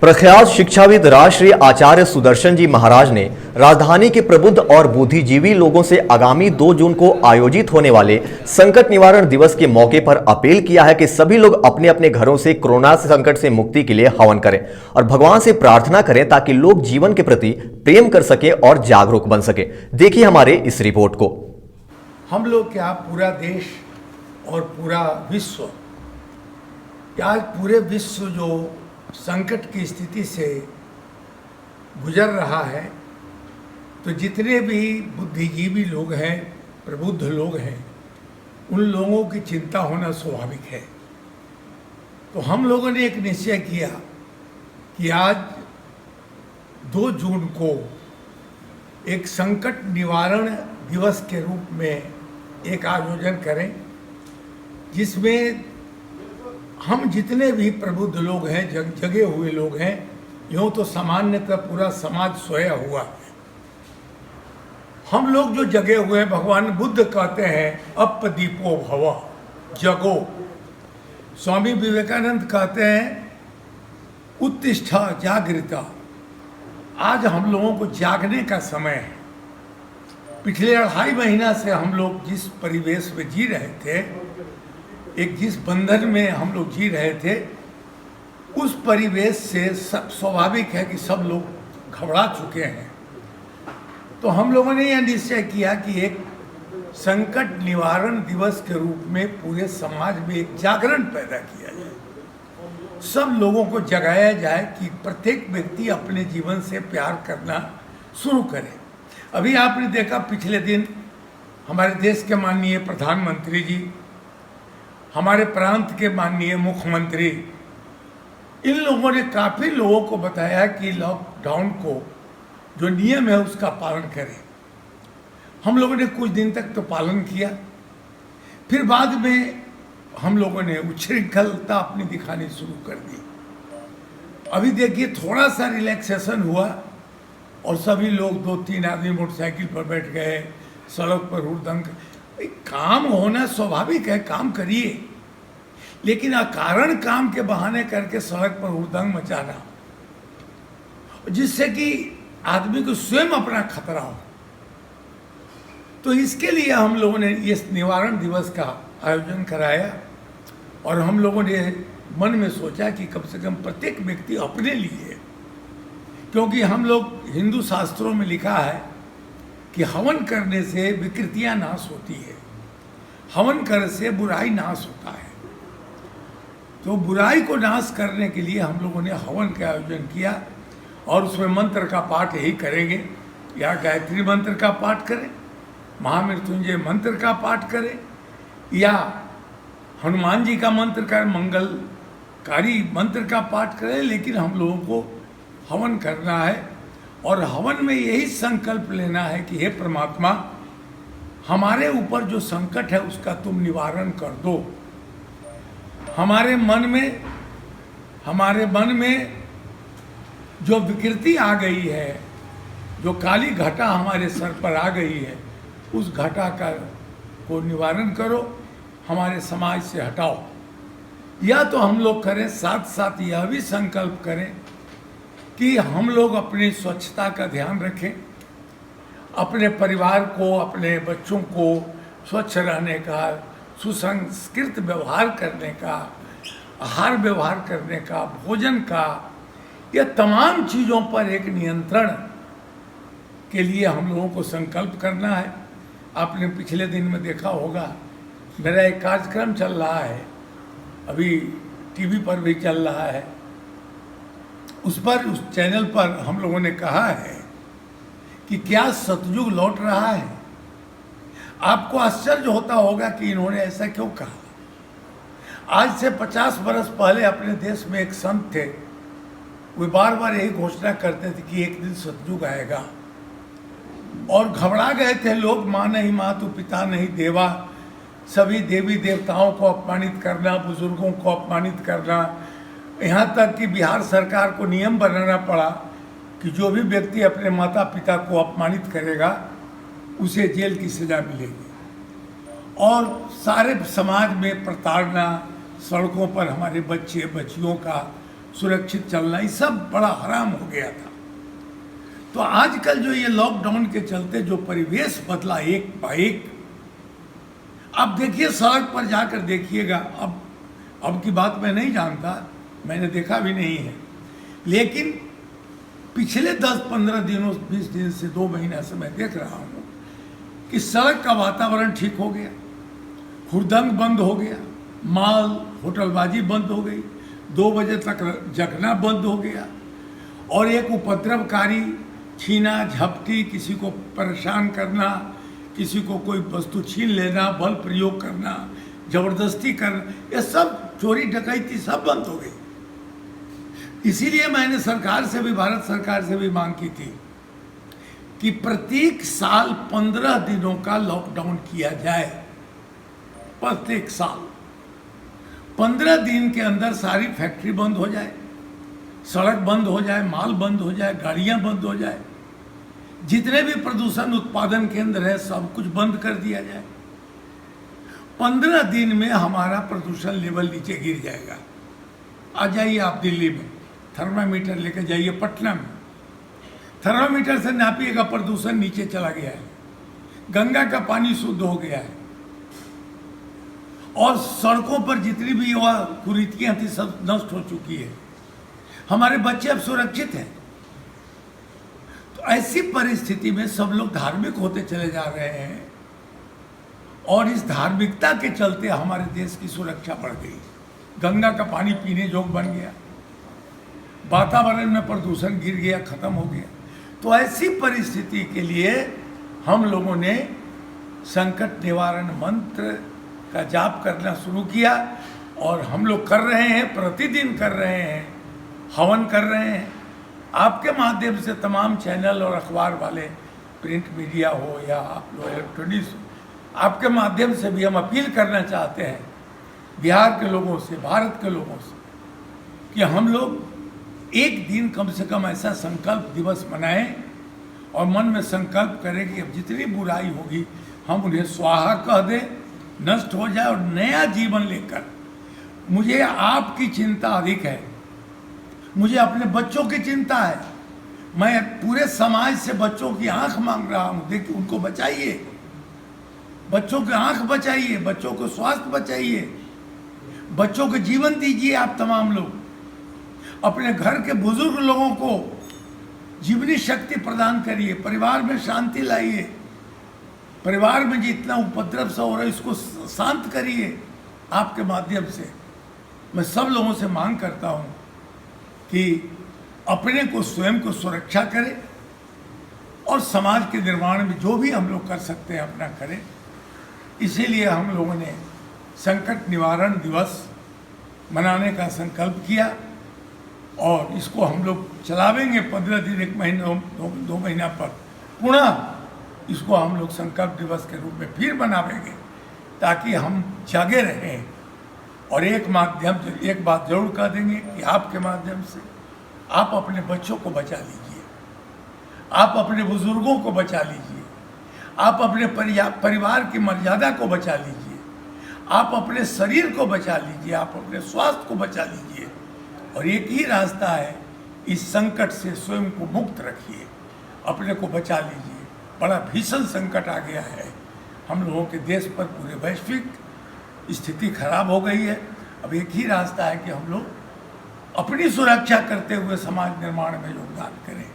प्रख्यात शिक्षाविद राष्ट्रीय आचार्य सुदर्शन जी महाराज ने राजधानी के प्रबुद्ध और बुद्धिजीवी लोगों से आगामी 2 जून को आयोजित होने वाले संकट निवारण दिवस के मौके पर अपील किया है कि सभी लोग अपने अपने घरों से कोरोना संकट से मुक्ति के लिए हवन करें और भगवान से प्रार्थना करें ताकि लोग जीवन के प्रति प्रेम कर सके और जागरूक बन सके। देखिए हमारे इस रिपोर्ट को। हम लोग क्या पूरा देश और पूरा विश्व, आज पूरे विश्व जो संकट की स्थिति से गुजर रहा है, तो जितने भी बुद्धिजीवी लोग हैं, प्रबुद्ध लोग हैं, उन लोगों की चिंता होना स्वाभाविक है। तो हम लोगों ने एक निश्चय किया कि आज 2 जून को एक संकट निवारण दिवस के रूप में एक आयोजन करें, जिसमें हम जितने भी प्रबुद्ध लोग हैं, जगे हुए लोग हैं, यूँ तो सामान्यतः पूरा समाज सोया हुआ है। हम लोग जो जगे हुए हैं, भगवान बुद्ध कहते हैं अपदीपो भव, जगो। स्वामी विवेकानंद कहते हैं उत्तिष्ठा जागृता। आज हम लोगों को जागने का समय है। पिछले 2.5 महीना से हम लोग जिस परिवेश में जी रहे थे, एक जिस बंधन में हम लोग जी रहे थे, उस परिवेश से सब स्वाभाविक है कि सब लोग घबरा चुके हैं। तो हम लोगों ने यह निश्चय किया कि एक संकट निवारण दिवस के रूप में पूरे समाज में एक जागरण पैदा किया जाए, सब लोगों को जगाया जाए कि प्रत्येक व्यक्ति अपने जीवन से प्यार करना शुरू करे। अभी आपने देखा पिछले दिन हमारे देश के माननीय प्रधानमंत्री जी, हमारे प्रांत के माननीय मुख्यमंत्री, इन लोगों ने काफ़ी लोगों को बताया कि लॉकडाउन को जो नियम है उसका पालन करें। हम लोगों ने कुछ दिन तक तो पालन किया, फिर बाद में हम लोगों ने उच्छृंखलता अपनी दिखानी शुरू कर दी। अभी देखिए थोड़ा सा रिलैक्सेशन हुआ और सभी लोग 2-3 आदमी मोटरसाइकिल पर बैठ गए, सड़क पर हुड़दंग। काम होना स्वाभाविक है, काम करिए, लेकिन अकारण काम के बहाने करके सड़क पर हुड़दंग मचाना, जिससे कि आदमी को स्वयं अपना खतरा हो। तो इसके लिए हम लोगों ने इस निवारण दिवस का आयोजन कराया और हम लोगों ने मन में सोचा कि कम से कम प्रत्येक व्यक्ति अपने लिए, क्योंकि हम लोग हिंदू शास्त्रों में लिखा है कि हवन करने से विकृतियां नाश होती है, हवन करने से बुराई नाश होता है। तो बुराई को नाश करने के लिए हम लोगों ने हवन का आयोजन किया और उसमें मंत्र का पाठ यही करेंगे, या गायत्री मंत्र का पाठ करें, महामृत्युंजय मंत्र का पाठ करें, या हनुमान जी का मंत्र का मंगलकारी मंत्र का पाठ करें, लेकिन हम लोगों को हवन करना है। और हवन में यही संकल्प लेना है कि हे परमात्मा, हमारे ऊपर जो संकट है उसका तुम निवारण कर दो। हमारे मन में जो विकृति आ गई है, जो काली घटा हमारे सर पर आ गई है, उस घटा को निवारण करो, हमारे समाज से हटाओ। या तो हम लोग करें, साथ साथ यह भी संकल्प करें कि हम लोग अपनी स्वच्छता का ध्यान रखें, अपने परिवार को, अपने बच्चों को स्वच्छ रहने का, सुसंस्कृत व्यवहार करने का, आहार व्यवहार करने का, भोजन का, यह तमाम चीज़ों पर एक नियंत्रण के लिए हम लोगों को संकल्प करना है। आपने पिछले दिन में देखा होगा, मेरा एक कार्यक्रम चल रहा है, अभी टीवी पर भी चल रहा है, उस चैनल पर हम लोगों ने कहा है कि क्या सतयुग लौट रहा है। आपको आश्चर्य होता होगा कि इन्होंने ऐसा क्यों कहा। आज से 50 बरस पहले अपने देश में एक संत थे, वे बार बार यही घोषणा करते थे कि एक दिन सतयुग आएगा, और घबरा गए थे लोग। माँ नहीं मातु, पिता नहीं देवा, सभी देवी देवताओं को अपमानित करना, बुजुर्गों को अपमानित करना, यहाँ तक कि बिहार सरकार को नियम बनाना पड़ा कि जो भी व्यक्ति अपने माता पिता को अपमानित करेगा उसे जेल की सज़ा मिलेगी। और सारे समाज में प्रताड़ना, सड़कों पर हमारे बच्चे बच्चियों का सुरक्षित चलना, ये सब बड़ा हराम हो गया था। तो आजकल जो ये लॉकडाउन के चलते जो परिवेश बदला एक बाय एक, अब देखिए सड़क पर जाकर देखिएगा, अब की बात मैं नहीं जानता, मैंने देखा भी नहीं है, लेकिन पिछले 10-15 दिनों 20 दिन से 2 महीना से मैं देख रहा हूँ कि सड़क का वातावरण ठीक हो गया, हुड़दंग बंद हो गया, माल होटलबाजी बंद हो गई, 2 बजे तक जगना बंद हो गया, और एक उपद्रवकारी छीना झपटी, किसी को परेशान करना, किसी को कोई वस्तु छीन लेना, बल प्रयोग करना, जबरदस्ती करना, ये सब चोरी डकैती सब बंद हो गई। इसीलिए मैंने सरकार से भी, भारत सरकार से भी मांग की थी कि प्रत्येक साल 15 दिनों का लॉकडाउन किया जाए। प्रत्येक साल 15 दिन के अंदर सारी फैक्ट्री बंद हो जाए, सड़क बंद हो जाए, माल बंद हो जाए, गाड़ियां बंद हो जाए, जितने भी प्रदूषण उत्पादन केंद्र है सब कुछ बंद कर दिया जाए। 15 दिन में हमारा प्रदूषण लेवल नीचे गिर जाएगा। आ जाइए आप दिल्ली में, थर्मामीटर लेकर जाइए, पटना में थर्मामीटर से नापिएगा, प्रदूषण नीचे चला गया है, गंगा का पानी शुद्ध हो गया है, और सड़कों पर जितनी भी वह कुरीतियां थी सब नष्ट हो चुकी है। हमारे बच्चे अब सुरक्षित हैं। तो ऐसी परिस्थिति में सब लोग धार्मिक होते चले जा रहे हैं, और इस धार्मिकता के चलते हमारे देश की सुरक्षा बढ़ गई। गंगा का पानी पीने योग्य बन गया, वातावरण में प्रदूषण गिर गया, खत्म हो गया। तो ऐसी परिस्थिति के लिए हम लोगों ने संकट निवारण मंत्र का जाप करना शुरू किया, और हम लोग कर रहे हैं, प्रतिदिन कर रहे हैं, हवन कर रहे हैं। आपके माध्यम से तमाम चैनल और अखबार वाले, प्रिंट मीडिया हो या आप लोग इलेक्ट्रॉनिक्स, आपके माध्यम से भी हम अपील करना चाहते हैं बिहार के लोगों से, भारत के लोगों से, कि हम लोग एक दिन कम से कम ऐसा संकल्प दिवस मनाएं और मन में संकल्प करें कि अब जितनी बुराई होगी हम उन्हें स्वाहा कह दें, नष्ट हो जाए, और नया जीवन लेकर। मुझे आपकी चिंता अधिक है, मुझे अपने बच्चों की चिंता है। मैं पूरे समाज से बच्चों की आंख मांग रहा हूँ, देखिए उनको बचाइए, बच्चों की आंख बचाइए, बच्चों को स्वास्थ्य बचाइए, बच्चों को जीवन दीजिए। आप तमाम लोग अपने घर के बुजुर्ग लोगों को जीवनी शक्ति प्रदान करिए, परिवार में शांति लाइए, परिवार में जितना उपद्रव सा हो रहा है इसको शांत करिए। आपके माध्यम से मैं सब लोगों से मांग करता हूँ कि अपने को, स्वयं को सुरक्षा करें, और समाज के निर्माण में जो भी हम लोग कर सकते हैं अपना करें। इसीलिए हम लोगों ने संकट निवारण दिवस मनाने का संकल्प किया, और इसको हम लोग चलावेंगे 15 दिन, 1 महीना, 2 महीना पर पुनः इसको हम लोग संकल्प दिवस के रूप में फिर मनावेंगे, ताकि हम जागे रहें। और एक बात जरूर कह देंगे कि आपके माध्यम से आप अपने बच्चों को बचा लीजिए, आप अपने बुजुर्गों को बचा लीजिए, आप अपने परिवार की मर्यादा को बचा लीजिए, आप अपने शरीर को बचा लीजिए, आप अपने स्वास्थ्य को बचा लीजिए। और एक ही रास्ता है, इस संकट से स्वयं को मुक्त रखिए, अपने को बचा लीजिए। बड़ा भीषण संकट आ गया है हम लोगों के देश पर, पूरे वैश्विक स्थिति खराब हो गई है। अब एक ही रास्ता है कि हम लोग अपनी सुरक्षा करते हुए समाज निर्माण में योगदान करें।